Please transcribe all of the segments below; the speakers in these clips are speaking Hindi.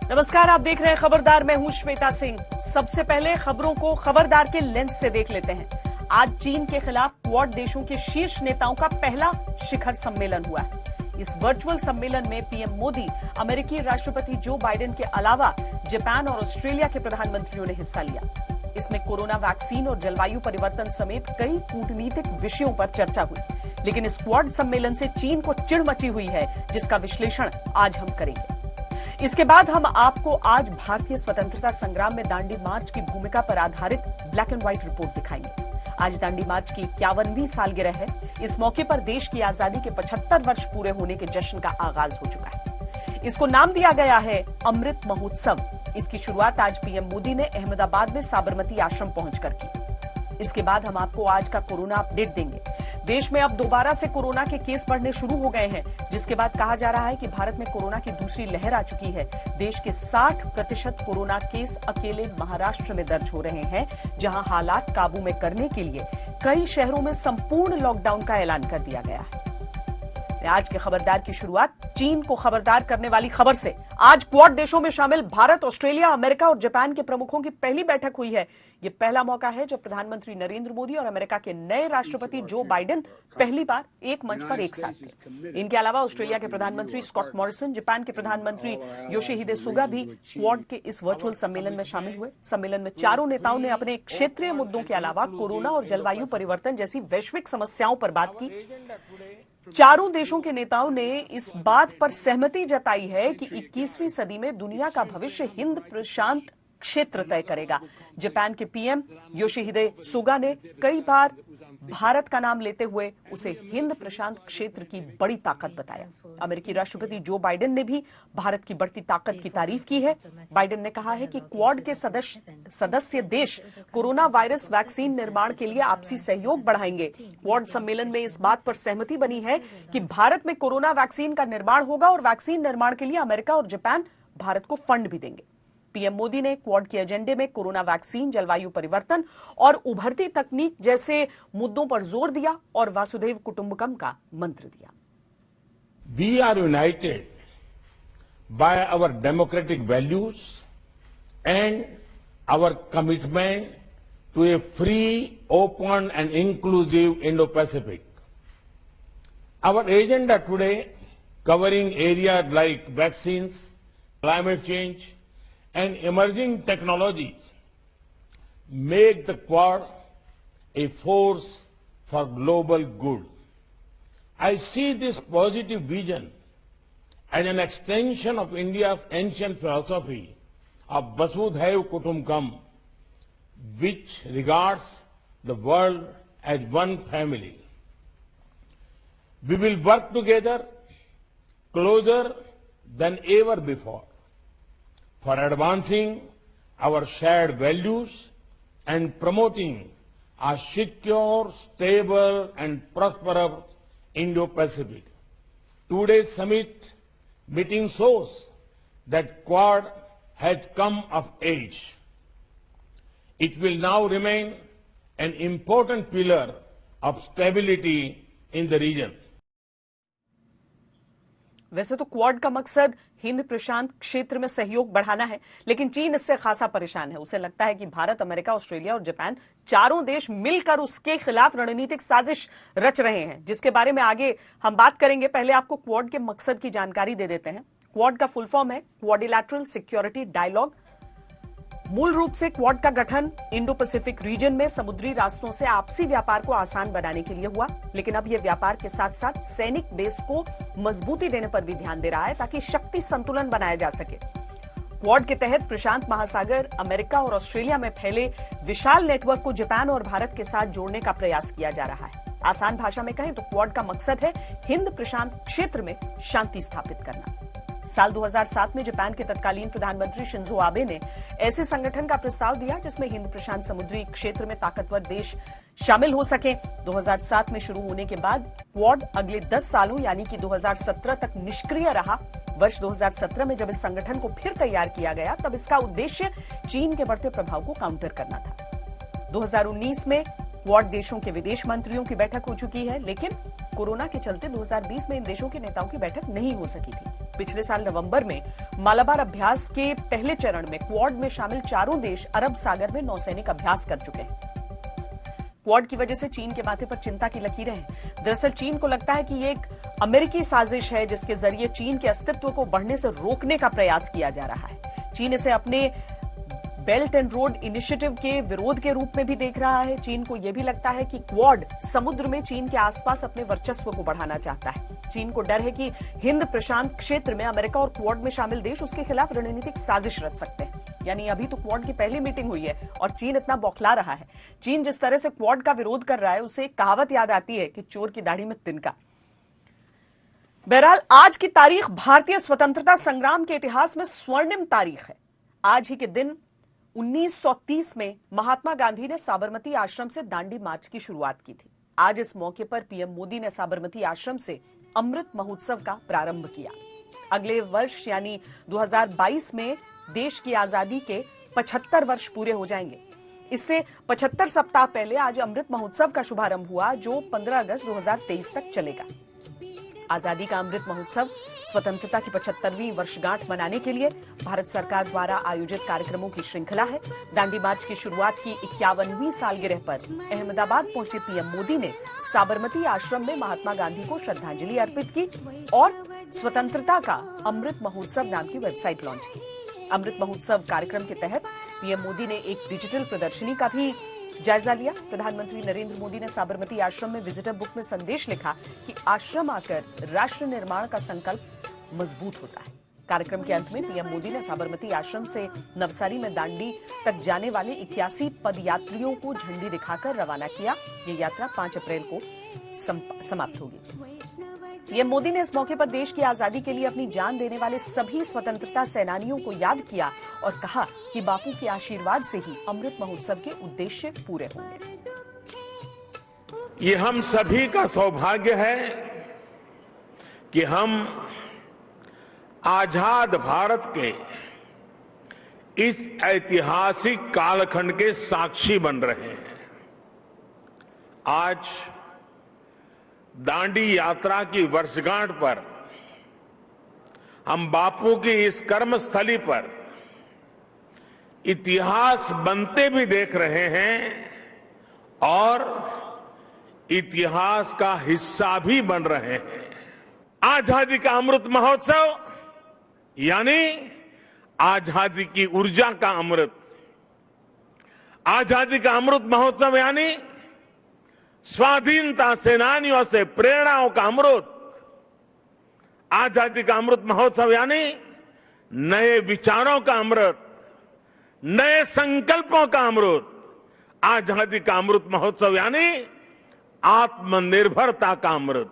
नमस्कार, आप देख रहे हैं खबरदार। मैं हूं श्वेता सिंह। सबसे पहले खबरों को खबरदार के लेंस से देख लेते हैं। आज चीन के खिलाफ क्वाड देशों के शीर्ष नेताओं का पहला शिखर सम्मेलन हुआ है। इस वर्चुअल सम्मेलन में पीएम मोदी, अमेरिकी राष्ट्रपति जो बाइडेन के अलावा जापान और ऑस्ट्रेलिया के प्रधानमंत्रियों ने हिस्सा लिया। इसमें कोरोना वैक्सीन और जलवायु परिवर्तन समेत कई कूटनीतिक विषयों पर चर्चा हुई। लेकिन इस क्वाड सम्मेलन से चीन को चिढ़ मची हुई है, जिसका विश्लेषण आज हम करेंगे। इसके बाद हम आपको आज भारतीय स्वतंत्रता संग्राम में दांडी मार्च की भूमिका पर आधारित ब्लैक एंड व्हाइट रिपोर्ट दिखाएंगे। आज दांडी मार्च की 51वीं सालगिरह है। इस मौके पर देश की आजादी के 75 वर्ष पूरे होने के जश्न का आगाज हो चुका है। इसको नाम दिया गया है अमृत महोत्सव। इसकी शुरुआत आज पीएम मोदी ने अहमदाबाद में साबरमती आश्रम पहुंचकर की। इसके बाद हम आपको आज का कोरोना अपडेट देंगे। देश में अब दोबारा से कोरोना के केस बढ़ने शुरू हो गए हैं, जिसके बाद कहा जा रहा है कि भारत में कोरोना की दूसरी लहर आ चुकी है। देश के 60% कोरोना केस अकेले महाराष्ट्र में दर्ज हो रहे हैं, जहां हालात काबू में करने के लिए कई शहरों में संपूर्ण लॉकडाउन का ऐलान कर दिया गया है। आज के खबरदार की शुरुआत चीन को खबरदार करने वाली खबर से। आज क्वाड देशों में शामिल भारत, ऑस्ट्रेलिया, अमेरिका और जापान के प्रमुखों की पहली बैठक हुई है। यह पहला मौका है जब प्रधानमंत्री नरेंद्र मोदी और अमेरिका के नए राष्ट्रपति जो बाइडेन पहली बार एक मंच पर एक साथ थे। इनके अलावा ऑस्ट्रेलिया के प्रधानमंत्री स्कॉट मॉरिसन, जापान के प्रधानमंत्री योशिहिदे सुगा भी क्वाड के इस वर्चुअल सम्मेलन में शामिल हुए। सम्मेलन में चारों नेताओं ने अपने क्षेत्रीय मुद्दों के अलावा कोरोना और जलवायु परिवर्तन जैसी वैश्विक समस्याओं पर बात की। चारों देशों के नेताओं ने इस बात पर सहमति जताई है कि 21वीं सदी में दुनिया का भविष्य हिंद प्रशांत क्षेत्र तय करेगा। जापान के पीएम योशिहिदे सुगा ने कई बार भारत का नाम लेते हुए उसे हिंद प्रशांत क्षेत्र की बड़ी ताकत बताया। अमेरिकी राष्ट्रपति जो बाइडेन ने भी भारत की बढ़ती ताकत की तारीफ की है। बाइडेन ने कहा है कि क्वाड के सदस्य देश कोरोना वायरस वैक्सीन निर्माण के लिए आपसी सहयोग बढ़ाएंगे। क्वाड सम्मेलन में इस बात पर सहमति बनी है कि भारत में कोरोना वैक्सीन का निर्माण होगा और वैक्सीन निर्माण के लिए अमेरिका और जापान भारत को फंड भी देंगे। पीएम मोदी ने क्वाड के एजेंडे में कोरोना वैक्सीन, जलवायु परिवर्तन और उभरती तकनीक जैसे मुद्दों पर जोर दिया और वासुदेव कुटुंबकम का मंत्र दिया। We are united by our democratic values and our commitment to a free, open and inclusive Indo Pacific. Our agenda today covering areas like vaccines, climate change and emerging technologies make the Quad a force for global good. I see this positive vision as an extension of India's ancient philosophy of Vasudhaiv Kutumbakam, which regards the world as one family. We will work together closer than ever before for advancing our shared values and promoting a secure, stable and prosperous Indo-Pacific. Today's summit meeting shows that Quad has come of age. It will now remain an important pillar of stability in the region. वैसे तो क्वाड का मकसद हिंद प्रशांत क्षेत्र में सहयोग बढ़ाना है, लेकिन चीन इससे खासा परेशान है। उसे लगता है कि भारत, अमेरिका, ऑस्ट्रेलिया और जापान चारों देश मिलकर उसके खिलाफ रणनीतिक साजिश रच रहे हैं, जिसके बारे में आगे हम बात करेंगे। पहले आपको क्वाड के मकसद की जानकारी दे देते हैं। क्वाड का फुल फॉर्म है क्वाड्रिलैटरल सिक्योरिटी डायलॉग। मूल रूप से क्वाड का गठन इंडो पैसिफिक रीजन में समुद्री रास्तों से आपसी व्यापार को आसान बनाने के लिए हुआ, लेकिन अब यह व्यापार के साथ साथ सैनिक बेस को मजबूती देने पर भी ध्यान दे रहा है, ताकि शक्ति संतुलन बनाया जा सके। क्वाड के तहत प्रशांत महासागर, अमेरिका और ऑस्ट्रेलिया में फैले विशाल नेटवर्क को जापान और भारत के साथ जोड़ने का प्रयास किया जा रहा है। आसान भाषा में कहें तो क्वाड का मकसद है हिंद प्रशांत क्षेत्र में शांति स्थापित करना। साल 2007 में जापान के तत्कालीन प्रधानमंत्री शिंजो आबे ने ऐसे संगठन का प्रस्ताव दिया जिसमें हिंद प्रशांत समुद्री क्षेत्र में ताकतवर देश शामिल हो सके। 2007 में शुरू होने के बाद क्वाड अगले 10 सालों यानी कि 2017 तक निष्क्रिय रहा। वर्ष 2017 में जब इस संगठन को फिर तैयार किया गया, तब इसका उद्देश्य चीन के बढ़ते प्रभाव को काउंटर करना था। 2019 में क्वाड देशों के विदेश मंत्रियों की बैठक हो चुकी है, लेकिन कोरोना के चलते 2020 में इन देशों के नेताओं की बैठक नहीं हो सकी थी। पिछले साल नवंबर में मालाबार अभ्यास के पहले चरण में क्वाड में शामिल चारों देश अरब सागर में नौसैनिक अभ्यास कर चुके हैं। क्वाड की वजह से चीन के माथे पर चिंता की लकीरें हैं। दरअसल चीन को लगता है कि ये एक अमेरिकी साजिश है जिसके जरिए चीन के अस्तित्व को बढ़ने से रोकने का प्रयास किया जा रहा है। चीन इसे अपने बेल्ट एंड रोड इनिशिएटिव के विरोध के रूप में भी देख रहा है। चीन को यह भी लगता है कि क्वाड समुद्र में चीन के आसपास अपने वर्चस्व को बढ़ाना चाहता है। चीन को डर है कि हिंद प्रशांत क्षेत्र में अमेरिका और क्वाड में शामिल देश उसके खिलाफ रणनीतिक साजिश रच सकते हैं। यानी अभी तो क्वाड की पहली मीटिंग हुई है और चीन इतना बौखला रहा है। चीन जिस तरह से क्वाड का विरोध कर रहा है उसे एक कहावत याद आती है कि चोर की दाढ़ी में तिनका। बहरहाल आज की तारीख भारतीय स्वतंत्रता संग्राम के इतिहास में स्वर्णिम तारीख है। आज ही के दिन 1930 में महात्मा गांधी ने साबरमती आश्रम से दांडी मार्च की शुरुआत की थी। आज इस मौके पर पीएम मोदी ने साबरमती आश्रम से अमृत महोत्सव का प्रारंभ किया। अगले वर्ष यानी 2022 में देश की आजादी के 75 वर्ष पूरे हो जाएंगे। इससे 75 सप्ताह पहले आज अमृत महोत्सव का शुभारंभ हुआ जो 15 अगस्त 2023 तक चलेगा। आजादी का अमृत महोत्सव स्वतंत्रता की 75वीं वर्षगांठ मनाने के लिए भारत सरकार द्वारा आयोजित कार्यक्रमों की श्रृंखला है। दांडी मार्च की शुरुआत की 51वीं सालगिरह पर अहमदाबाद पहुंचे पीएम मोदी ने साबरमती आश्रम में महात्मा गांधी को श्रद्धांजलि अर्पित की और स्वतंत्रता का अमृत महोत्सव नाम की वेबसाइट लॉन्च की। अमृत महोत्सव कार्यक्रम के तहत पीएम मोदी ने एक डिजिटल प्रदर्शनी का भी जायजा लिया। प्रधानमंत्री नरेंद्र मोदी ने साबरमती आश्रम में विजिटर बुक में संदेश लिखा कि आश्रम आकर राष्ट्र निर्माण का संकल्प मजबूत होता है। कार्यक्रम के अंत में पीएम मोदी ने साबरमती आश्रम से नवसारी में दांडी तक जाने वाले 81 पदयात्रियों को झंडी दिखाकर रवाना किया। ये यात्रा 5 अप्रैल को समाप्त होगी। पीएम मोदी ने इस मौके पर देश की आजादी के लिए अपनी जान देने वाले सभी स्वतंत्रता सेनानियों को याद किया और कहा कि बापू के आशीर्वाद से ही अमृत महोत्सव के उद्देश्य पूरे होंगे। ये हम सभी का सौभाग्य है कि हम आजाद भारत के इस ऐतिहासिक कालखंड के साक्षी बन रहे हैं। आज दांडी यात्रा की वर्षगांठ पर हम बापू की इस कर्मस्थली पर इतिहास बनते भी देख रहे हैं और इतिहास का हिस्सा भी बन रहे हैं। आजादी का अमृत महोत्सव यानी आजादी की ऊर्जा का अमृत। आजादी का अमृत महोत्सव यानी स्वाधीनता सेनानियों से प्रेरणाओं का अमृत। आजादी का अमृत महोत्सव यानी नए विचारों का अमृत, नए संकल्पों का अमृत। आजादी का अमृत महोत्सव यानी आत्मनिर्भरता का अमृत।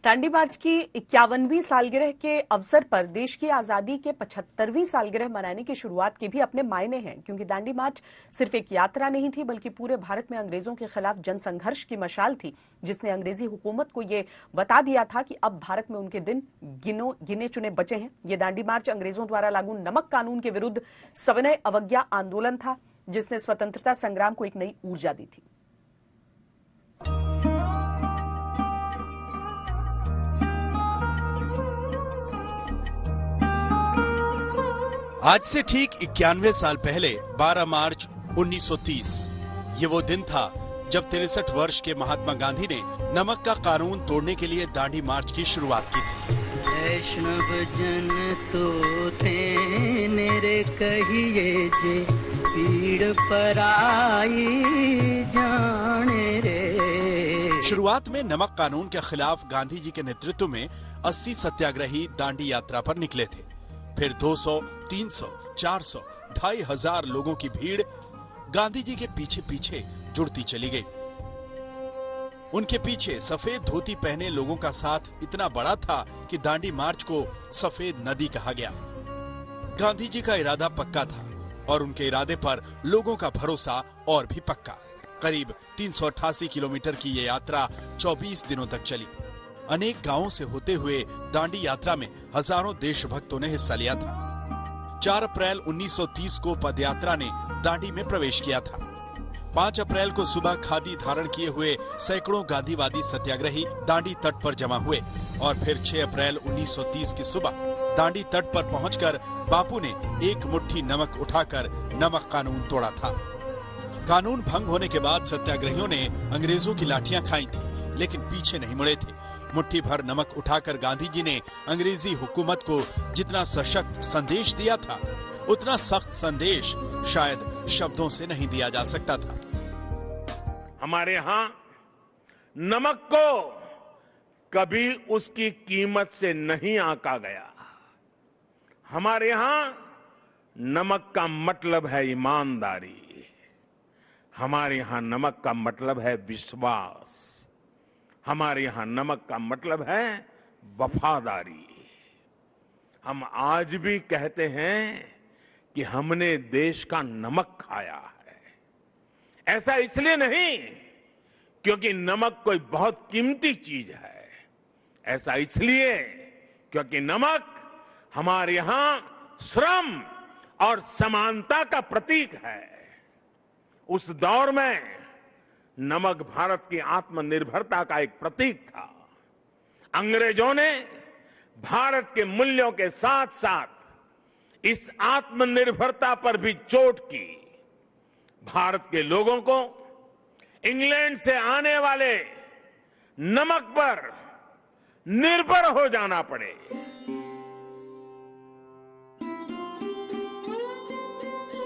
दांडी मार्च की 51वीं सालगिरह के अवसर पर देश की आजादी के 75वीं सालगिरह मनाने की शुरुआत के भी अपने मायने हैं, क्योंकि दांडी मार्च सिर्फ एक यात्रा नहीं थी बल्कि पूरे भारत में अंग्रेजों के खिलाफ जनसंघर्ष की मशाल थी, जिसने अंग्रेजी हुकूमत को ये बता दिया था कि अब भारत में उनके दिन गिने चुने बचे हैं। ये दांडी मार्च अंग्रेजों द्वारा लागू नमक कानून के विरुद्ध सविनय अवज्ञा आंदोलन था, जिसने स्वतंत्रता संग्राम को एक नई ऊर्जा दी थी। आज से ठीक 91 साल पहले 12 मार्च 1930 ये वो दिन था जब 63 वर्ष के महात्मा गांधी ने नमक का कानून तोड़ने के लिए दांडी मार्च की शुरुआत की थी। वैष्णव जन तो थे मेरे कहिए जे पीड़ पराई जाने रे। शुरुआत में नमक कानून के खिलाफ गांधी जी के नेतृत्व में 80 सत्याग्रही दांडी यात्रा पर निकले थे। फिर 200, 300, 400, 2,500 लोगों की भीड़ गांधी जी के पीछे पीछे जुड़ती चली गई। उनके पीछे सफेद धोती पहने लोगों का साथ इतना बड़ा था कि दांडी मार्च को सफेद नदी कहा गया। गांधी जी का इरादा पक्का था और उनके इरादे पर लोगों का भरोसा और भी पक्का। करीब 388 किलोमीटर की ये यात्रा 24 दिनों तक चली। अनेक गांवों से होते हुए दांडी यात्रा में हजारों देशभक्तों ने हिस्सा लिया था। 4 अप्रैल 1930 को पदयात्रा ने दांडी में प्रवेश किया था। 5 अप्रैल को सुबह खादी धारण किए हुए सैकड़ों गांधीवादी सत्याग्रही दांडी तट पर जमा हुए और फिर 6 अप्रैल 1930 की सुबह दांडी तट पर पहुंचकर बापू ने एक मुट्ठी नमक उठाकर नमक कानून तोड़ा था। कानून भंग होने के बाद सत्याग्रहियों ने अंग्रेजों की लाठियां खाई थी, लेकिन पीछे नहीं मुड़े थे। मुट्ठी भर नमक उठाकर गांधी जी ने अंग्रेजी हुकूमत को जितना सशक्त संदेश दिया था, उतना सख्त संदेश शायद शब्दों से नहीं दिया जा सकता था। हमारे यहाँ नमक को कभी उसकी कीमत से नहीं आंका गया। हमारे यहाँ नमक का मतलब है ईमानदारी। हमारे यहाँ नमक का मतलब है विश्वास। हमारे यहाँ नमक का मतलब है वफादारी। हम आज भी कहते हैं कि हमने देश का नमक खाया है। ऐसा इसलिए नहीं क्योंकि नमक कोई बहुत कीमती चीज है, ऐसा इसलिए क्योंकि नमक हमारे यहां श्रम और समानता का प्रतीक है। उस दौर में नमक भारत की आत्मनिर्भरता का एक प्रतीक था। अंग्रेजों ने भारत के मूल्यों के साथ साथ इस आत्मनिर्भरता पर भी चोट की। भारत के लोगों को इंग्लैंड से आने वाले नमक पर निर्भर हो जाना पड़े।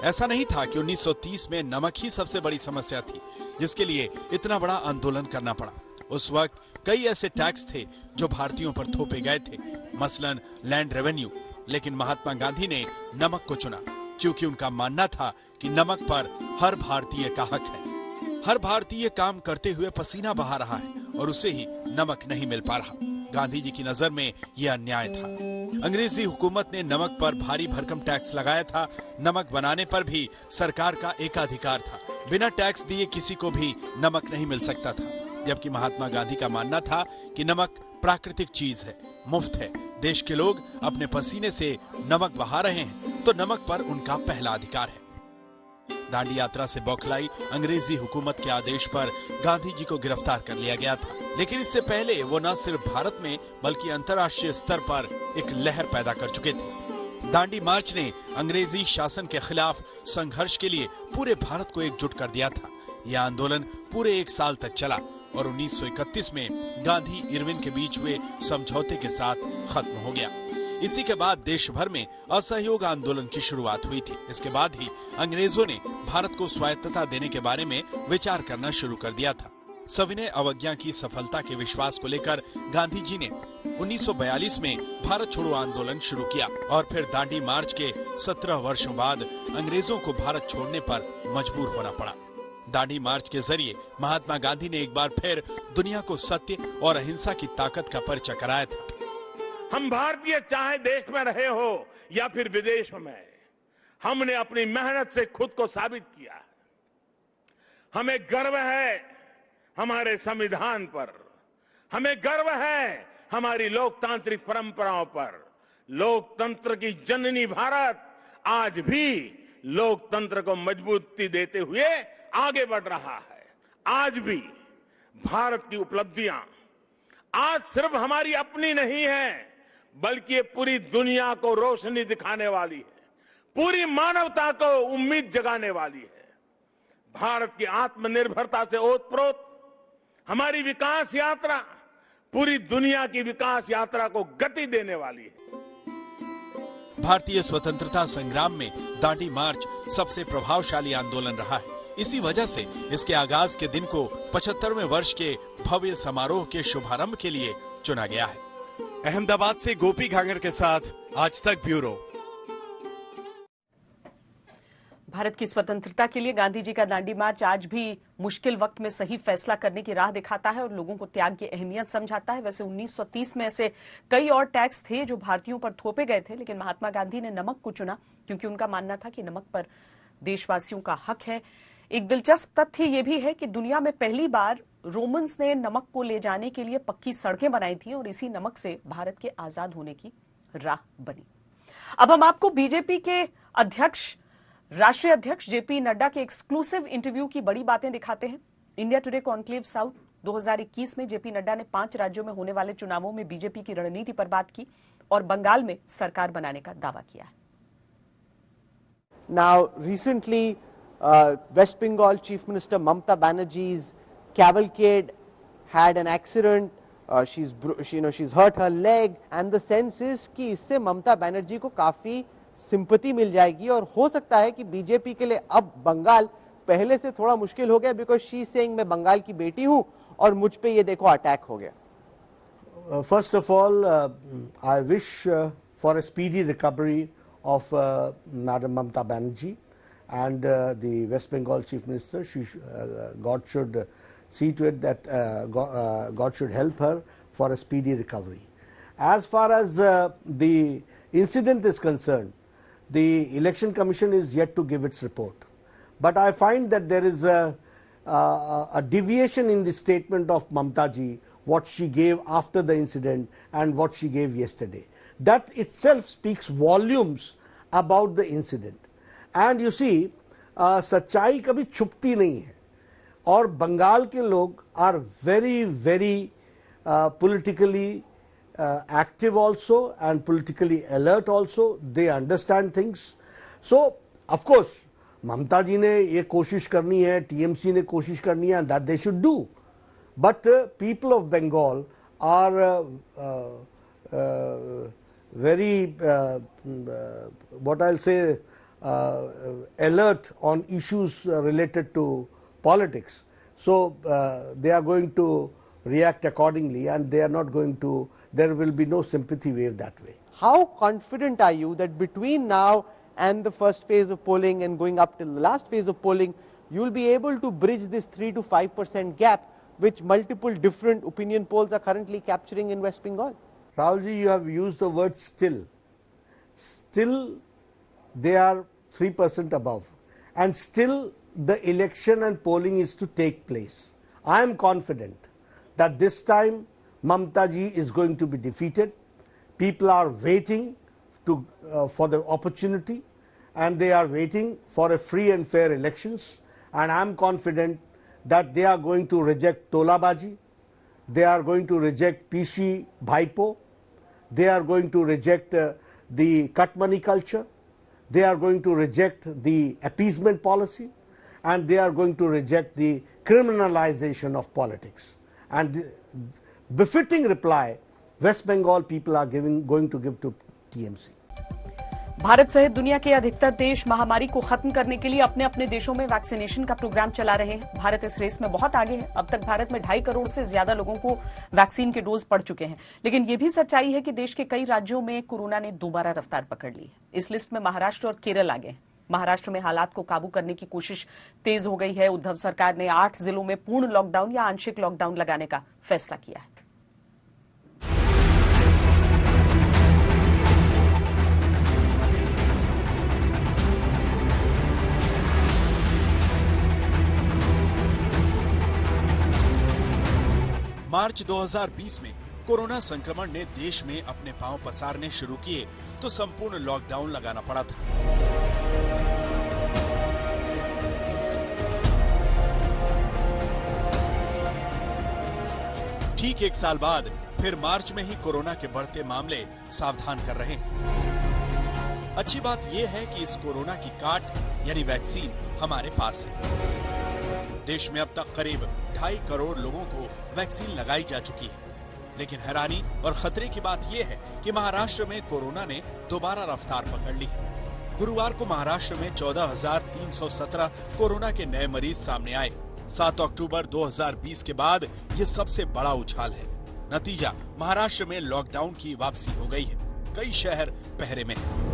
ऐसा नहीं था कि 1930 में नमक ही सबसे बड़ी समस्या थी जिसके लिए इतना बड़ा आंदोलन करना पड़ा। उस वक्त कई ऐसे टैक्स थे जो भारतीयों पर थोपे गए थे, मसलन लैंड रेवेन्यू। लेकिन महात्मा गांधी ने नमक को चुना क्योंकि उनका मानना था कि नमक पर हर भारतीय का हक है। हर भारतीय काम करते हुए पसीना बहा रहा है और उसे ही नमक नहीं मिल पा रहा। गांधी जी की नजर में यह अन्याय था। अंग्रेजी हुकूमत ने नमक पर भारी भरकम टैक्स लगाया था। नमक बनाने पर भी सरकार का एकाधिकार था। बिना टैक्स दिए किसी को भी नमक नहीं मिल सकता था। जबकि महात्मा गांधी का मानना था कि नमक प्राकृतिक चीज है, मुफ्त है। देश के लोग अपने पसीने से नमक बहा रहे हैं तो नमक पर उनका पहला अधिकार है। दांडी यात्रा से बौखलाई अंग्रेजी हुकूमत के आदेश पर गांधी जी को गिरफ्तार कर लिया गया था। लेकिन इससे पहले वो न सिर्फ भारत में बल्कि अंतर्राष्ट्रीय स्तर पर एक लहर पैदा कर चुके थे। दांडी मार्च ने अंग्रेजी शासन के खिलाफ संघर्ष के लिए पूरे भारत को एकजुट कर दिया था। यह आंदोलन पूरे 1 साल तक चला और 1931 में गांधी इरविन के बीच हुए समझौते के साथ खत्म हो गया। इसी के बाद देश भर में असहयोग आंदोलन की शुरुआत हुई थी। इसके बाद ही अंग्रेजों ने भारत को स्वायत्तता देने के बारे में विचार करना शुरू कर दिया था। सविनय अवज्ञा की सफलता के विश्वास को लेकर गांधी जी ने 1942 में भारत छोड़ो आंदोलन शुरू किया और फिर दांडी मार्च के 17 वर्षों बाद अंग्रेजों को भारत छोड़ने पर मजबूर होना पड़ा। दांडी मार्च के जरिए महात्मा गांधी ने एक बार फिर दुनिया को सत्य और अहिंसा की ताकत का परिचय कराया था। हम भारतीय चाहे देश में रहे हो या फिर विदेश में, हमने अपनी मेहनत से खुद को साबित किया। हमें गर्व है हमारे संविधान पर, हमें गर्व है हमारी लोकतांत्रिक परंपराओं पर। लोकतंत्र की जननी भारत आज भी लोकतंत्र को मजबूती देते हुए आगे बढ़ रहा है। आज भी भारत की उपलब्धियां आज सिर्फ हमारी अपनी नहीं है, बल्कि ये पूरी दुनिया को रोशनी दिखाने वाली है, पूरी मानवता को उम्मीद जगाने वाली है। भारत की आत्मनिर्भरता से ओतप्रोत हमारी विकास यात्रा पूरी दुनिया की विकास यात्रा को गति देने वाली है। भारतीय स्वतंत्रता संग्राम में दांडी मार्च सबसे प्रभावशाली आंदोलन रहा है। इसी वजह से इसके आगाज के दिन को 75वें वर्ष के भव्य समारोह के शुभारंभ के लिए चुना गया है। अहमदाबाद से गोपी घांगर के साथ आज तक ब्यूरो। भारत की स्वतंत्रता के लिए गांधी जी का दांडी मार्च आज भी मुश्किल वक्त में सही फैसला करने की राह दिखाता है और लोगों को त्याग की अहमियत समझाता है। वैसे 1930 में ऐसे कई और टैक्स थे जो भारतीयों पर थोपे गए थे, लेकिन महात्मा गांधी ने नमक को चुना क्योंकि उनका मानना था कि नमक पर देशवासियों का हक है। एक दिलचस्प तथ्य यह भी है कि दुनिया में पहली बार रोमन्स ने नमक को ले जाने के लिए पक्की सड़कें बनाई थी और इसी नमक से भारत के आजाद होने की राह बनी। अब हम आपको बीजेपी के अध्यक्ष, राष्ट्रीय अध्यक्ष जेपी नड्डा के एक्सक्लूसिव इंटरव्यू की बड़ी बातें दिखाते हैं। इंडिया टुडे कॉन्क्लेव साउथ 2021 में जेपी नड्डा ने 5 राज्यों में होने वाले चुनावों में बीजेपी की रणनीति पर बात की और बंगाल में सरकार बनाने का दावा किया है। Now, recently, West Bengal Chief Minister Mamata Banerjee's cavalcade had an accident. She's hurt her leg, and the sense is कि इससे ममता बनर्जी को काफी सिंपैथी मिल जाएगी और हो सकता है कि बीजेपी के लिए अब बंगाल पहले से थोड़ा मुश्किल हो गया, बिकॉज शी सेइंग मैं बंगाल की बेटी हूं और मुझ पे ये देखो अटैक हो गया। First of all, I wish for a speedy recovery of Madam Mamata Banerjee and the West Bengal Chief Minister. God should see to it that God should help her for a speedy recovery. As far as the incident is concerned, the Election Commission is yet to give its report. But I find that there is a deviation in the statement of Mamata ji, what she gave after the incident and what she gave yesterday. That itself speaks volumes about the incident. And you see, सच्चाई कभी छुपती नहीं है और बंगाल के लोग are very politically active also and politically alert also. They understand things. So of course ममता जी ने ये कोशिश करनी है, टीएमसी ने कोशिश करनी है, and that they should do. But people of Bengal are very what I'll say alert on issues related to politics. So they are going to react accordingly, and they are not going to, there will be no sympathy wave that way. How confident are you that between now and the first phase of polling and going up till the last phase of polling, you will be able to bridge this 3 to 5% gap which multiple different opinion polls are currently capturing in West Bengal? Rahulji, you have used the word still. Still they are 3% above, and still the election and polling is to take place. I am confident that this time Mamata ji is going to be defeated. People are waiting to for the opportunity, and they are waiting for a free and fair elections, and I am confident that they are going to reject Tolabaji, they are going to reject Pishi Bhaipo, they are going to reject the cut money culture, they are going to reject the appeasement policy, and they are going to reject the criminalization of politics. And the befitting reply West Bengal people are going to give to TMC. Bharat सहित दुनिया के अधिकतर देश महामारी को खत्म करने के लिए अपने अपने देशों में वैक्सीनेशन का प्रोग्राम चला रहे हैं। भारत इस रेस में बहुत आगे है। अब तक भारत में 2.5 करोड़ से ज्यादा लोगों को वैक्सीन के डोज पड़ चुके हैं। लेकिन यह भी सच्चाई है कि देश के कई राज्यों में कोरोना ने दोबारा रफ्तार पकड़ ली है। इस लिस्ट में महाराष्ट्र और केरल आ गए हैं। महाराष्ट्र में हालात को काबू करने की कोशिश तेज हो गई है। उद्धव सरकार ने 8 जिलों में पूर्ण लॉकडाउन या आंशिक लॉकडाउन लगाने का फैसला किया है। मार्च 2020 में कोरोना संक्रमण ने देश में अपने पांव पसारने शुरू किए तो संपूर्ण लॉकडाउन लगाना पड़ा था। ठीक 1 साल बाद फिर मार्च में ही कोरोना के बढ़ते मामले सावधान कर रहे हैं। अच्छी बात यह है कि इस कोरोना की काट यानी वैक्सीन हमारे पास है। देश में अब तक करीब 2.5 करोड़ लोगों को वैक्सीन लगाई जा चुकी है। लेकिन हैरानी और खतरे की बात यह है कि महाराष्ट्र में कोरोना ने दोबारा रफ्तार पकड़ ली है। गुरुवार को महाराष्ट्र में 14,317 कोरोना के नए मरीज सामने आए। 7 अक्टूबर 2020 के बाद ये सबसे बड़ा उछाल है। नतीजा, महाराष्ट्र में लॉकडाउन की वापसी हो गई है। कई शहर पहरे में हैं।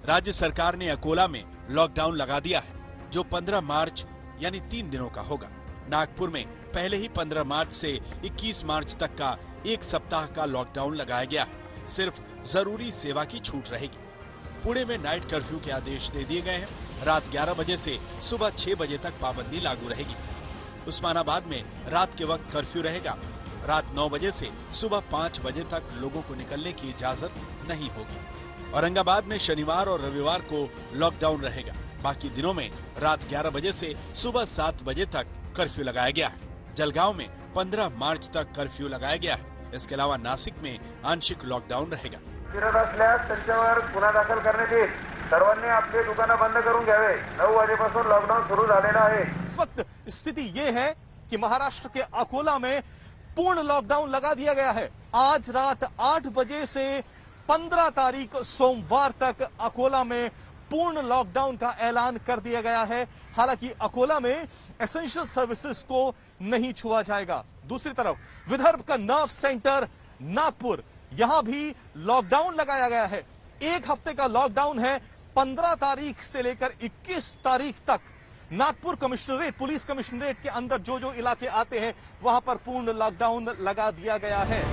राज्य सरकार ने अकोला में लॉकडाउन लगा दिया है, जो 15 मार्च यानी 3 दिनों का होगा। नागपुर में पहले ही 15 मार्च से 21 मार्च तक का 1 सप्ताह का लॉकडाउन लगाया गया है। सिर्फ जरूरी सेवा की छूट रहेगी। पुणे में नाइट कर्फ्यू के आदेश दे दिए गए हैं। रात 11 बजे से सुबह 6 बजे तक पाबंदी लागू रहेगी। उस्मानाबाद में रात के वक्त कर्फ्यू रहेगा। रात 9 बजे से सुबह 5 बजे तक लोगों को निकलने की इजाजत नहीं होगी। औरंगाबाद में शनिवार और रविवार को लॉकडाउन रहेगा। बाकी दिनों में रात 11 बजे से सुबह 7 बजे तक कर्फ्यू लगाया गया है। जलगांव में 15 मार्च तक कर्फ्यू लगाया गया है। इसके अलावा नासिक में आंशिक लॉकडाउन रहेगा। फिरत असल्यास त्यांच्यावर गुन्हा दाखल करण्यात येईल। सर्वांनी आपली दुकानं बंद करून घ्यावे। 9 वाजेपासून लॉकडाउन सुरू झालेला आहे। इस वक्त स्थिति ये है कि महाराष्ट्र के अकोला में पूर्ण लॉकडाउन लगा दिया गया है। आज रात 8 बजे से 15 तारीख सोमवार तक अकोला में पूर्ण लॉकडाउन का ऐलान कर दिया गया है। हालांकि अकोला में एसेंशियल सर्विसेज को नहीं छुआ जाएगा। दूसरी तरफ विदर्भ का नर्व सेंटर नागपुर, यहां भी लॉकडाउन लगाया गया है। 1 हफ्ते का लॉकडाउन है। 15 तारीख से लेकर 21 तारीख तक नागपुर कमिश्नरेट, पुलिस कमिश्नरेट के अंदर जो इलाके आते हैं वहां पर पूर्ण लॉकडाउन लगा दिया गया है।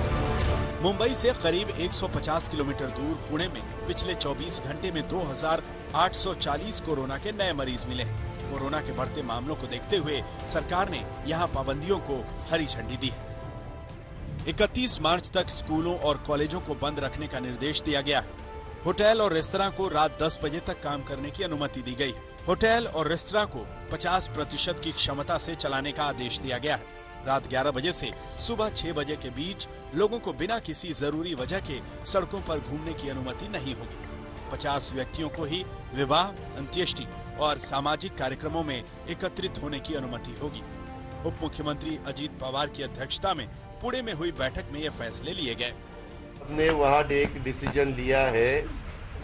मुंबई से करीब 150 किलोमीटर दूर पुणे में पिछले 24 घंटे में 2840 कोरोना के नए मरीज मिले हैं। कोरोना के बढ़ते मामलों को देखते हुए सरकार ने यहां पाबंदियों को हरी झंडी दी है। 31 मार्च तक स्कूलों और कॉलेजों को बंद रखने का निर्देश दिया गया है। होटल और रेस्तरां को रात 10 बजे तक काम करने की अनुमति दी गई है। होटल और रेस्तरां को 50% की क्षमता से चलाने का आदेश दिया गया है। रात 11 बजे से सुबह 6 बजे के बीच लोगों को बिना किसी जरूरी वजह के सड़कों पर घूमने की अनुमति नहीं होगी। 50 व्यक्तियों को ही विवाह, अंत्येष्टि और सामाजिक कार्यक्रमों में एकत्रित होने की अनुमति होगी। उप मुख्यमंत्री अजीत पवार की अध्यक्षता में पुणे में हुई बैठक में ये फैसले लिए गए। हमने वहाँ एक डिसीजन लिया है,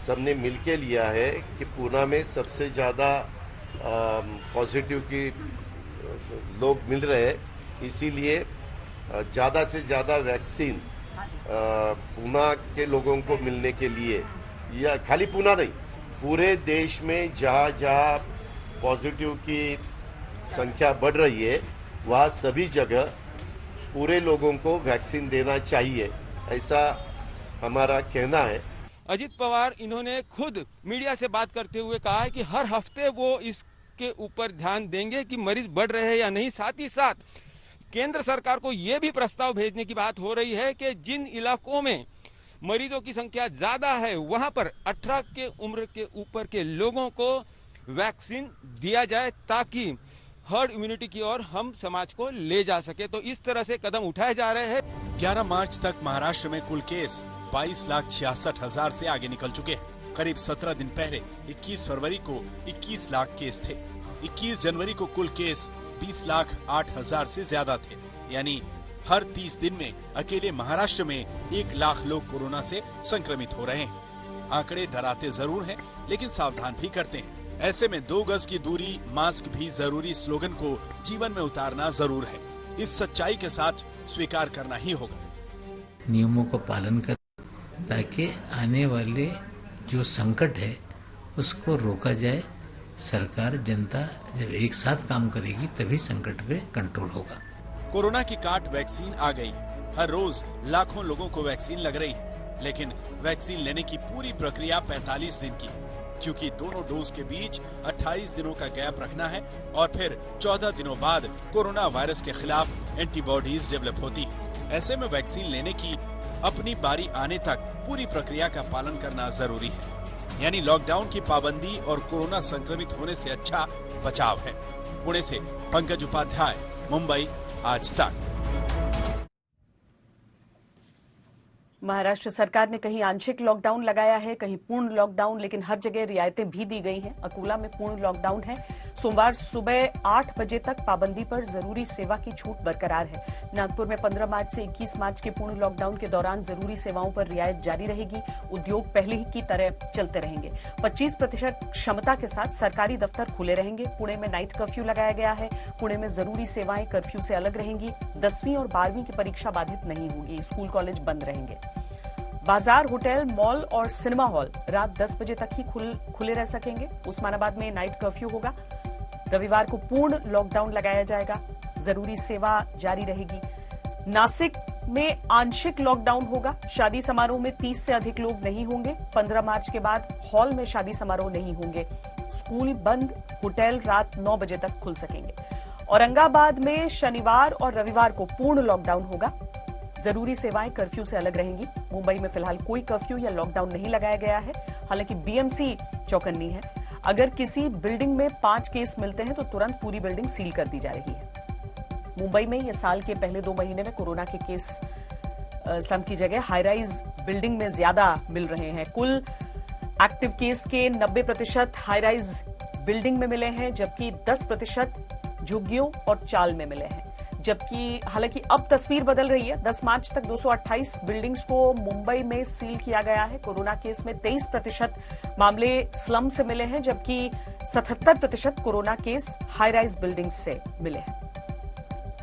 सबने मिलके लिया है कि पुणे में सबसे ज्यादा पॉजिटिव की लोग मिल रहे हैं, इसीलिए ज्यादा से ज्यादा वैक्सीन पुणे के लोगों को मिलने के लिए, या खाली पुणे नहीं, पूरे देश में जहाँ जहाँ पॉजिटिव की संख्या बढ़ रही है वहाँ सभी जगह पूरे लोगों को वैक्सीन देना चाहिए, ऐसा हमारा कहना है। अजीत पवार इन्होंने खुद मीडिया से बात करते हुए कहा है कि हर हफ्ते वो इसके ऊपर ध्यान देंगे कि मरीज बढ़ रहे हैं या नहीं। साथ ही साथ केंद्र सरकार को ये भी प्रस्ताव भेजने की बात हो रही है कि जिन इलाकों में मरीजों की संख्या ज्यादा है वहां पर 18 के उम्र के ऊपर के लोगों को वैक्सीन दिया जाए ताकि हर्ड इम्यूनिटी की ओर हम समाज को ले जा सके। तो इस तरह से कदम उठाए जा रहे हैं। 11 मार्च तक महाराष्ट्र में कुल केस 22,66,000 से आगे निकल चुके हैं। करीब 17 दिन पहले 21 फरवरी को 21 लाख केस थे। 21 जनवरी को कुल केस 20,08,000 से ज्यादा थे। यानी हर 30 दिन में अकेले महाराष्ट्र में 1 लाख लोग कोरोना से संक्रमित हो रहे हैं। आंकड़े डराते जरूर हैं, लेकिन सावधान भी करते हैं। ऐसे में 2 गज की दूरी, मास्क भी जरूरी स्लोगन को जीवन में उतारना जरूर है। इस सच्चाई के साथ स्वीकार करना ही होगा। नियमों का पालन कर ताकि आने वाले जो संकट है उसको रोका जाए। सरकार, जनता जब एक साथ काम करेगी तभी संकट पे कंट्रोल होगा। कोरोना की काट वैक्सीन आ गई है। हर रोज लाखों लोगों को वैक्सीन लग रही है, लेकिन वैक्सीन लेने की पूरी प्रक्रिया 45 दिन की है, क्योंकि दोनों डोज के बीच 28 दिनों का गैप रखना है और फिर 14 दिनों बाद कोरोना वायरस के खिलाफ एंटीबॉडीज डेवलप होती है। ऐसे में वैक्सीन लेने की अपनी बारी आने तक पूरी प्रक्रिया का पालन करना जरूरी है। यानी लॉकडाउन की पाबंदी और कोरोना संक्रमित होने से अच्छा बचाव है। पुणे से पंकज उपाध्याय, मुंबई आज तक। महाराष्ट्र सरकार ने कहीं आंशिक लॉकडाउन लगाया है, कहीं पूर्ण लॉकडाउन, लेकिन हर जगह रियायतें भी दी गई हैं। अकोला में पूर्ण लॉकडाउन है। सोमवार सुबह 8 बजे तक पाबंदी पर जरूरी सेवा की छूट बरकरार है। नागपुर में 15 मार्च से 21 मार्च के पूर्ण लॉकडाउन के दौरान जरूरी सेवाओं पर रियायत जारी रहेगी। उद्योग पहले ही की तरह चलते रहेंगे। 25% क्षमता के साथ सरकारी दफ्तर खुले रहेंगे। पुणे में नाइट कर्फ्यू लगाया गया है। पुणे में जरूरी सेवाएं कर्फ्यू से अलग रहेंगी। 10वीं और 12वीं की परीक्षा बाधित नहीं होगी। स्कूल कॉलेज बंद रहेंगे। बाजार, होटल, मॉल और सिनेमा हॉल रात 10 बजे तक ही खुले रह सकेंगे। उस्मानाबाद में नाइट कर्फ्यू होगा। रविवार को पूर्ण लॉकडाउन लगाया जाएगा। जरूरी सेवा जारी रहेगी। नासिक में आंशिक लॉकडाउन होगा। शादी समारोह में 30 से अधिक लोग नहीं होंगे। 15 मार्च के बाद हॉल में शादी समारोह नहीं होंगे। स्कूल बंद, होटल रात 9 बजे तक खुल सकेंगे। औरंगाबाद में शनिवार और रविवार को पूर्ण लॉकडाउन होगा। जरूरी सेवाएं कर्फ्यू से अलग रहेंगी। मुंबई में फिलहाल कोई कर्फ्यू या लॉकडाउन नहीं लगाया गया है। हालांकि बीएमसी चौकन्नी है। अगर किसी बिल्डिंग में 5 केस मिलते हैं तो तुरंत पूरी बिल्डिंग सील कर दी जा रही है। मुंबई में ये साल के पहले 2 महीने में कोरोना के केस स्लम की जगह हाई राइज बिल्डिंग में ज्यादा मिल रहे हैं। कुल एक्टिव केस के 90% हाई राइज बिल्डिंग में मिले हैं, जबकि 10% झुग्गियों और चाल में मिले हैं। जबकि हालांकि अब तस्वीर बदल रही है। 10 मार्च तक 228 बिल्डिंग्स को मुंबई में सील किया गया है। कोरोना केस में 23% मामले स्लम से मिले हैं, जबकि 77% corona case high rise building से मिले हैं।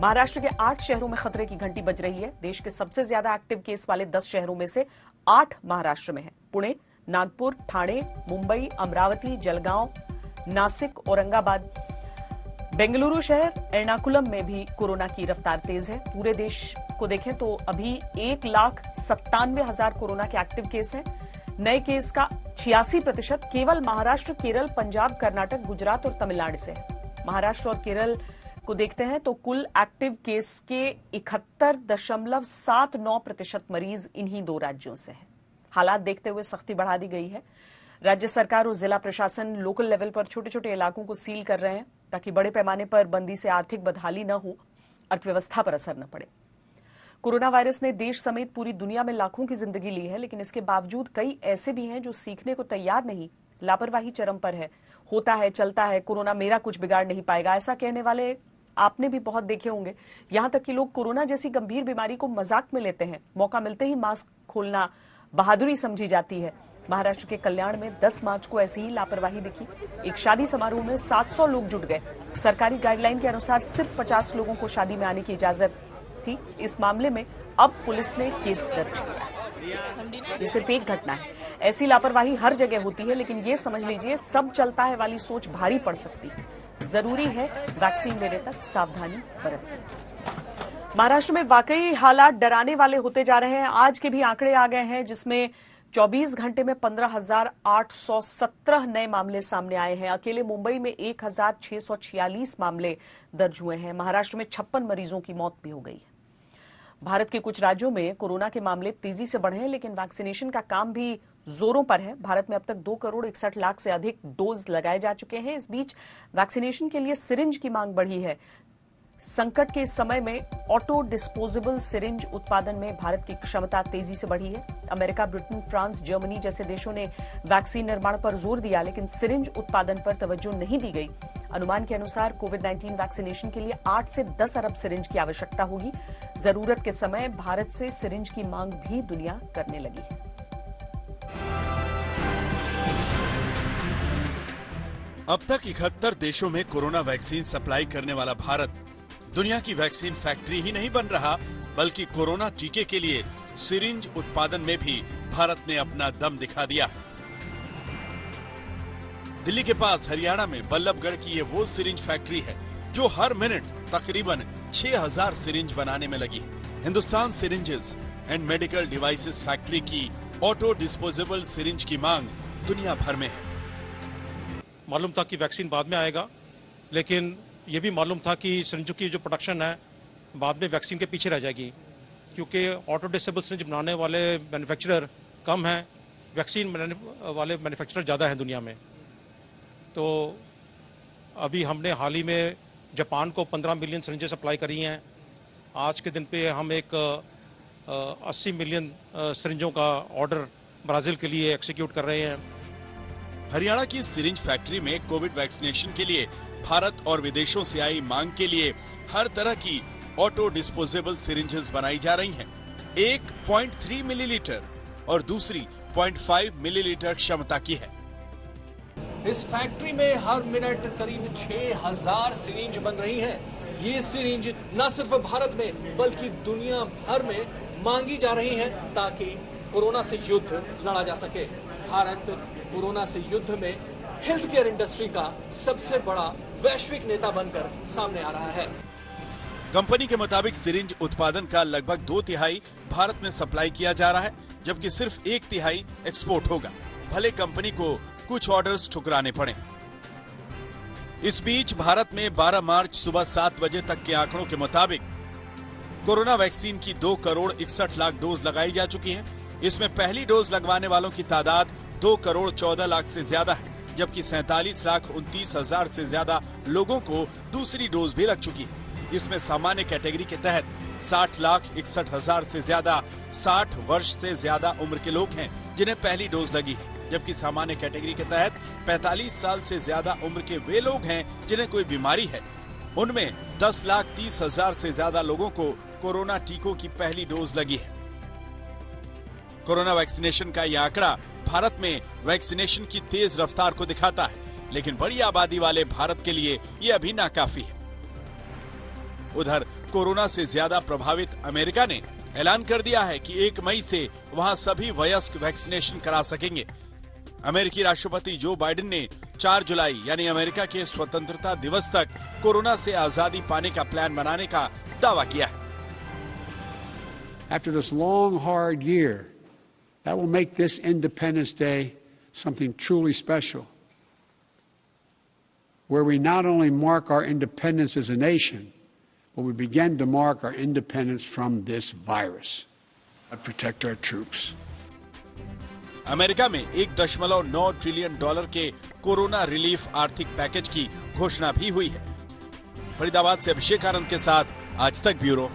महाराष्ट्र के 8 शहरों में खतरे की घंटी बज रही है। देश के सबसे ज्यादा एक्टिव केस वाले 10 शहरों में से 8 महाराष्ट्र में हैं। पुणे, नागपुर, ठाणे, मुंबई, अमरावती, जलगांव, नासिक, औरंगाबाद, बेंगलुरु शहर, एर्नाकुलम में भी कोरोना की रफ्तार तेज है। पूरे देश को देखें तो अभी 1,97,000 कोरोना के एक्टिव केस हैं। नए केस का 86% केवल महाराष्ट्र, केरल, पंजाब, कर्नाटक, गुजरात और तमिलनाडु से है। महाराष्ट्र और केरल को देखते हैं तो कुल एक्टिव केस के 71.79% मरीज इन्हीं 2 राज्यों से हैं। हालात देखते हुए सख्ती बढ़ा दी गई है। राज्य सरकार और जिला प्रशासन लोकल लेवल पर छोटे छोटे इलाकों को सील कर रहे हैं ताकि बड़े पैमाने पर बंदी से आर्थिक बदहाली न हो, अर्थव्यवस्था पर असर न पड़े। कोरोना वायरस ने देश समेत पूरी दुनिया में लाखों की जिंदगी ली है, लेकिन इसके बावजूद कई ऐसे भी हैं जो सीखने को तैयार नहीं। लापरवाही चरम पर है। होता है, चलता है, कोरोना मेरा कुछ बिगाड़ नहीं पाएगा, ऐसा कहने वाले आपने भी बहुत देखे होंगे। यहां तक कि लोग कोरोना जैसी गंभीर बीमारी को मजाक में लेते हैं। मौका मिलते ही मास्क खोलना बहादुरी समझी जाती है। महाराष्ट्र के कल्याण में 10 मार्च को ऐसी ही लापरवाही दिखी। एक शादी समारोह में 700 लोग जुट गए। सरकारी गाइडलाइन के अनुसार सिर्फ 50 लोगों को शादी में आने की इजाजत थी। इस मामले में अब पुलिस ने केस दर्ज किया। ये सिर्फ एक घटना है। ऐसी लापरवाही हर जगह होती है, लेकिन ये समझ लीजिए सब चलता है वाली सोच भारी पड़ सकती है। जरूरी है वैक्सीन लेने तक सावधानी बरतने की। महाराष्ट्र में वाकई हालात डराने वाले होते जा रहे हैं। आज के भी आंकड़े आ गए हैं, जिसमें 24 घंटे में 15,817 नए मामले सामने आए हैं। अकेले मुंबई में 1,646 मामले दर्ज हुए हैं। महाराष्ट्र में 56 मरीजों की मौत भी हो गई है। भारत के कुछ राज्यों में कोरोना के मामले तेजी से बढ़े हैं, लेकिन वैक्सीनेशन का काम भी जोरों पर है। भारत में अब तक 2,61,00,000 से अधिक डोज लगाए जा चुके हैं। इस बीच वैक्सीनेशन के लिए सिरिंज की मांग बढ़ी है। संकट के इस समय में ऑटो डिस्पोजेबल सिरिंज उत्पादन में भारत की क्षमता तेजी से बढ़ी है। अमेरिका, ब्रिटेन, फ्रांस, जर्मनी जैसे देशों ने वैक्सीन निर्माण पर जोर दिया, लेकिन सिरिंज उत्पादन पर तवज्जो नहीं दी गई। अनुमान के अनुसार कोविड-19 वैक्सीनेशन के लिए 8 से 10 अरब सिरिंज की आवश्यकता होगी। जरूरत के समय भारत से सिरिंज की मांग भी दुनिया करने लगी है। अब तक 71 देशों में कोरोना वैक्सीन सप्लाई करने वाला भारत दुनिया की वैक्सीन फैक्ट्री ही नहीं बन रहा, बल्कि कोरोना टीके के लिए सिरिंज उत्पादन में भी भारत ने अपना दम दिखा दिया है। दिल्ली के पास हरियाणा में बल्लभगढ़ की ये वो सिरिंज फैक्ट्री है जो हर मिनट तकरीबन 6000 सिरिंज बनाने में लगी है। Hindustan syringes and medical devices factory की ऑटो डिस्पोजेबल सिरिंज की मांग दुनिया भर में है। मालूम था कि वैक्सीन बाद में आएगा, लेकिन ये भी मालूम था कि सिरिंजों की जो प्रोडक्शन है बाद में वैक्सीन के पीछे रह जाएगी, क्योंकि ऑटो डिस्पोजेबल सिरिंज बनाने वाले मैन्युफैक्चरर कम हैं, वैक्सीन वाले मैन्युफैक्चरर ज़्यादा हैं दुनिया में। तो अभी हमने हाल ही में जापान को 15 मिलियन सिरिंजें सप्लाई करी हैं। आज के दिन पे हम एक 80 मिलियन सिरिंजों का ऑर्डर ब्राजील के लिए एक्सिक्यूट कर रहे हैं। हरियाणा की सिरिंज फैक्ट्री में कोविड वैक्सीनेशन के लिए भारत और विदेशों से आई मांग के लिए हर तरह की ऑटो डिस्पोजेबल सिरिंजेस बनाई जा रही हैं। एक 0.3 मिलीलीटर और दूसरी 0.5 मिलीलीटर क्षमता की है। इस फैक्ट्री में हर मिनट करीब 6000 सिरिंज बन रही हैं। ये सिरिंज न सिर्फ भारत में बल्कि दुनिया भर में मांगी जा रही हैं ताकि कोरोना से युद्ध लड़ा जा सके। भारत कोरोना से युद्ध में हेल्थ केयर इंडस्ट्री का सबसे बड़ा वैश्विक नेता बनकर सामने आ रहा है। कंपनी के मुताबिक सिरिंज उत्पादन का लगभग 2/3 भारत में सप्लाई किया जा रहा है, जबकि सिर्फ 1/3 एक्सपोर्ट होगा, भले कंपनी को कुछ ऑर्डर्स ठुकराने पड़े। इस बीच भारत में 12 मार्च सुबह 7 बजे तक के आंकड़ों के मुताबिक कोरोना वैक्सीन की 2,61,00,000 डोज लगाई जा चुकी है। इसमें पहली डोज लगवाने वालों की तादाद 2,14,00,000 से ज्यादा है, जबकि 47,29,000 से ज्यादा लोगों को दूसरी डोज भी लग चुकी है। इसमें सामान्य कैटेगरी के तहत 60,61,000 से ज्यादा 60 वर्ष से ज्यादा उम्र के लोग हैं जिन्हें पहली डोज लगी है, जबकि सामान्य कैटेगरी के तहत 45 साल से ज्यादा उम्र के वे लोग हैं जिन्हें कोई बीमारी है। उनमें 10,30,000 से ज्यादा लोगों को कोरोना टीकों की पहली डोज लगी है। कोरोना वैक्सीनेशन का यह आंकड़ा भारत में वैक्सीनेशन की तेज रफ्तार को दिखाता है, लेकिन बड़ी आबादी वाले भारत के लिए ये अभी नाकाफी है। उधर कोरोना से ज्यादा प्रभावित अमेरिका ने ऐलान कर दिया है कि 1 मई से वहां सभी वयस्क वैक्सीनेशन करा सकेंगे। अमेरिकी राष्ट्रपति जो बाइडेन ने 4 जुलाई यानी अमेरिका के स्वतंत्रता दिवस तक कोरोना से आजादी पाने का प्लान बनाने का दावा किया है। After this long, hard year, that will make this Independence Day something truly special, where we not only mark our independence as a nation, but we begin to mark our independence from this virus and protect our troops. America में $1.9 ट्रिलियन के कोरोना रिलीफ आर्थिक पैकेज की घोषणा भी हुई है। फरीदाबाद से अभिषेक आनंद के साथ आज तक ब्यूरो।